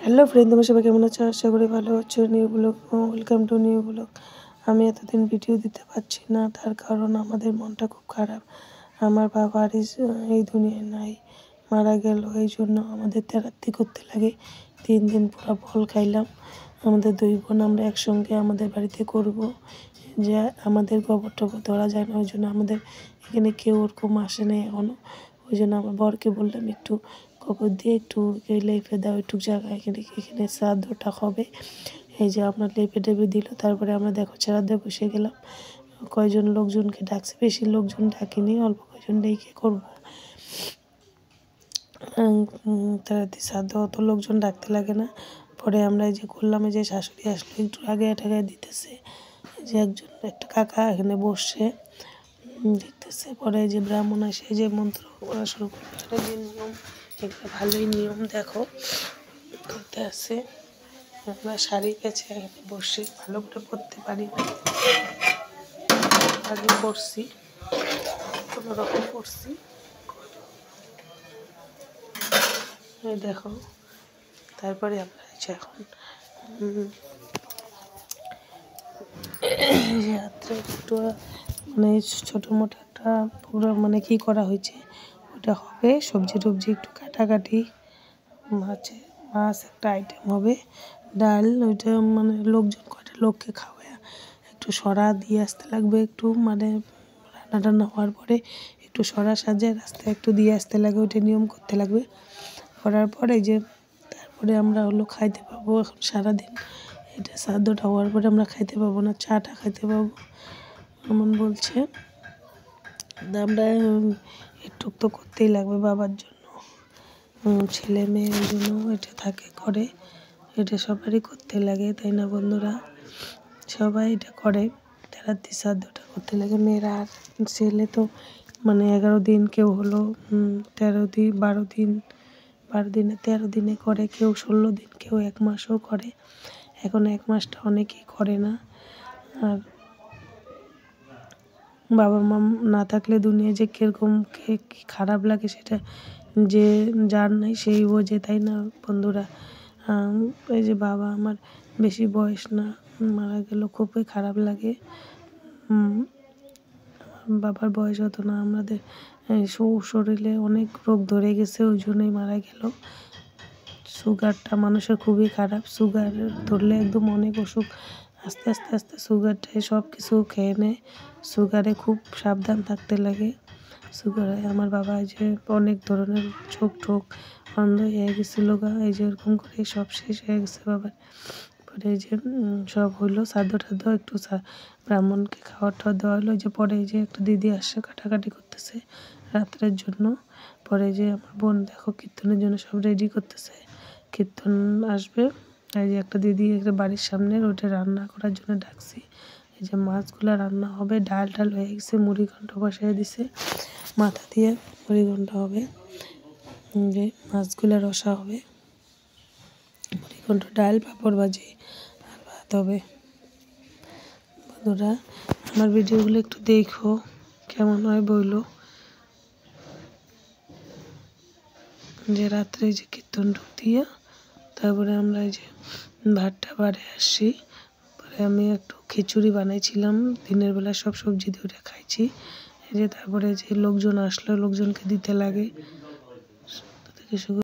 Hello friend, তোমরা সবাই কেমন আছো? আশা করি ভালো আছো। New blog, welcome to new blog. আমি এতদিন ভিডিও দিতে পারছি না, তার কারণ আমাদের মনটা খুব খারাপ। আমার বাবা আর এই দুনিয়ায় নাই, মারা গেল। এই জন্য আমাদের তেরাত্তি করতে লাগে। 3 দিন পুরো ফল খাইলাম। আমাদের 2 বোন আমরা একসঙ্গে আমাদের বাড়িতে করব। যে আমাদের গোবর টবর ধরা যায় না, ওই জন্য আমাদের এখানে কেউ ওরকম আসে নাই এখনও। ওই জন্য আমার বরকে বললাম একটু গোবর দিয়ে একটু লেপে দাও একটু জায়গায়, এখানে শ্রাদ্ধটা হবে। এই যে আপনার লেপে টেপে দিল। তারপরে আমরা দেখো শ্রাদ্ধে বসে গেলাম। কয়জন লোকজনকে ডাকছে, বেশি লোকজন ডাকিনি, অল্প কয়জন ডেকে করবো। তারাতে শ্রাদ্ধ অত লোকজন ডাকতে লাগে না। পরে আমরা এই যে করলাম, এই যে শাশুড়ি আসলো, একটু আগে টাগায় দিতেছে। যে একটা কাকা এখানে বসছে দেখতেছে। পরে যে ব্রাহ্মণ আসে, যে মন্ত্র পড়া শুরু করবে, এটা যে নিয়ম, এটা ভালোই নিয়ম দেখো করতে আসে। আমরা শাড়ি পেঁচে এখানে বসে ভালো করে পরতে পারি না, আগে পরছি, কোনো রকম পরছি। দেখো তারপরে আমরা এখন রাত্রে একটু মানে ছোটো মোটো একটা প্রোগ্রাম মানে কী করা হয়েছে, ওটা হবে। সবজি টবজি একটু কাটাকাটি, মাছ একটা আইটেম হবে, ডাল, ওইটা মানে লোকজন কয়টা লোককে খাওয়া, একটু সরা দিয়ে আসতে লাগবে, একটু মানে রান্না টান্না হওয়ার পরে একটু সরা সাজে রাস্তায় একটু দিয়ে আসতে লাগবে, ওইটা নিয়ম করতে লাগবে। করার পরে যে তারপরে আমরা খাইতে পাবো। এখন সারাদিন এটা শ্রাদ্ধটা হওয়ার পরে আমরা খাইতে পাবো না, চাটা খাইতে পাবো এমন বলছে। আমরা একটু তো করতেই লাগবে বাবার জন্য, ছেলে মেয়ের জন্য এটা করে, এটা সবারই করতে লাগে, তাই না বন্ধুরা? সবাই এটা করে, তেরাত্তি শ্রাদ্ধটা করতে লাগে। মেয়েরা আর ছেলে তো মানে 11 দিন, কেউ হলো 13 দিন, 12 দিন, 12 দিনে 13 দিনে করে, কেউ 16 দিন, কেউ 1 মাসও করে। এখন 1 মাসটা অনেকেই করে না। আর বাবা মা না থাকলে দুনিয়া যে কীরকম কী খারাপ লাগে, সেটা যে যার নাই সেই বোঝে, তাই না বন্ধুরা? এই যে বাবা আমার বেশি বয়স না, মারা গেল, খুবই খারাপ লাগে। বাবার বয়স হতো না, আমাদের শরীরে অনেক রোগ ধরে গেছে, ওই জন্যই মারা গেল। সুগারটা মানুষের খুবই খারাপ, সুগার ধরলে একদম অনেক অসুখ, আস্তে আস্তে আস্তে সুগারটাই সব কিছু খেয়ে নেয়। সুগারে খুব সাবধান থাকতে লাগে। সুগারে আমার বাবা যে অনেক ধরনের চোখ টোক অন্ধ হয়ে গেছিলো গা, এই যে এরকম করে সব শেষ হয়ে গেছে বাবার। পরে এই যে সব হইলো, শ্রাদ্ধ টাদ্ধ একটু ব্রাহ্মণকে খাওয়ার টাওয়ার দেওয়া হলো। যে পরে এই যে একটা দিদি আসছে, কাটাকাটি করতেছে রাত্রের জন্য। পরে যে আমার বোন দেখো কীর্তনের জন্য সব রেডি করতেছে, কীর্তন আসবে। এই যে একটা দিদি একটা বাড়ির সামনে, ওটা রান্না করার জন্য ডাকছি। এই যে মাছগুলো রান্না হবে, ডাল টাল হয়ে গেছে, মুড়িঘণ্ট বসাই দিছে, মাথা দিয়ে মুড়িঘণ্ট হবে, যে মাছগুলো রসা হবে, মুড়িঘণ্ট, ডাল, পাঁপড় ভাজি আর ভাত হবে। বন্ধুরা আমার ভিডিওগুলো একটু দেখো, কেমন হয় বইলো। যে রাত্রে যে কীর্তন ঢুক দিয়া তারপরে আমরা এই যে ভাতটা বাড়ি আসছি। পরে আমি একটু খিচুড়ি বানাইছিলাম দিনের বেলা, সব সবজি দিয়ে ওটা খাইছি। এই যে তারপরে যে লোকজন আসলো, লোকজনকে দিতে লাগে।